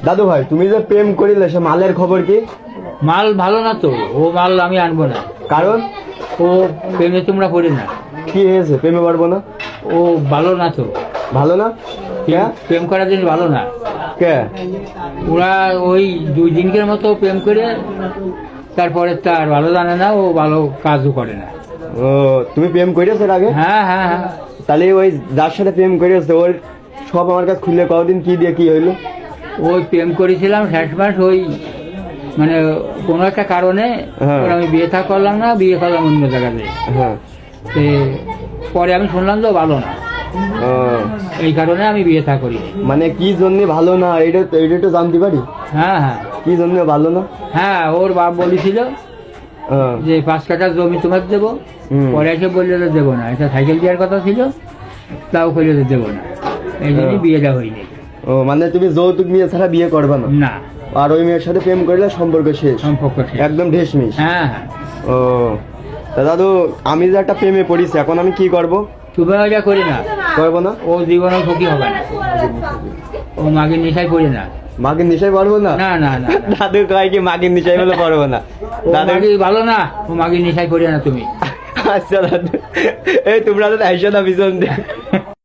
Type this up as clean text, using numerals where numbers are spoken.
দাদু ভাই তুমি যে প্রেম করিলে সে মালের খবর কি? মাল ভালো না তো, ও মাল আমি আনবো না। কারণ ও প্রেমে তোমরা পড়ে না, কি হয়েছে? প্রেমে পারবো না? ও ভালো না তো। ভালো না? কে? প্রেম করার জন্য ভালো না। কে? ওরা ওই 2 দিনকের মতো প্রেম করে তারপরে তার ভালো জানে না, ও ভালো কাজও করে না। ও তুমি প্রেম করেছো এর আগে? হ্যাঁ হ্যাঁ হ্যাঁ। তাহলে ওই যার সাথে প্রেম করেছো ওর সব আমার কাছে খুলে কদিন কি দিয়ে কি হইলো? ওই প্রেম করেছিলাম শেষ মাস, ওই মানে কোনো একটা কারণে হ্যাঁ। ওর আমি বিয়ে থা করলাম না, বিয়ে করলাম অন্য জায়গাতে। হ্যাঁ। তো পরে আমি শুনলাম তো ভালো না, ও, এই কারণে আমি বিয়ে থা করি। মানে কি জন্য ভালো না এটা এটা একটু জানতে পারি? হ্যাঁ হ্যাঁ কি জন্য ভালো না? হ্যাঁ, ওর বাপ বলেছিল হ্যাঁ। যে 5 কাঠা জমি তোমাকে দেবো। হুম। পরে এসে বললে তো দেবো না, এটা সাইকেল দেওয়ার কথা ছিল, তাও করলে তো দেবো না। এই জন্যই হ্যাঁ। বিয়েটা হয়নি। ও মানে তুমি যৌতুক নিয়ে ছাড়া বিয়ে করবে না? না, আর ওই মেয়ের সাথে প্রেম করলে সম্পর্ক শেষ? সম্পর্ক শেষ। একদম ঢেসমিস? হ্যাঁ হ্যাঁ। ও তা দাদু আমি যে একটা প্রেমে পড়িছি এখন আমি কি করব? তুমি ওইটা করি না, করবো না? ও জীবনেও সুখী হবে না। ও মাগের নেশায় পড়ে না। মাকে নিশাই পারবো না? না না না, দাদু কয় কি মাকে নিশাই বলে পারবো না? ও দাদু মাগি ভালো না, ও মাগের নেশায় পড়ে না তুমি। আচ্ছা দাদু এই তোমরা তো আইসো না পিছন দিয়ে।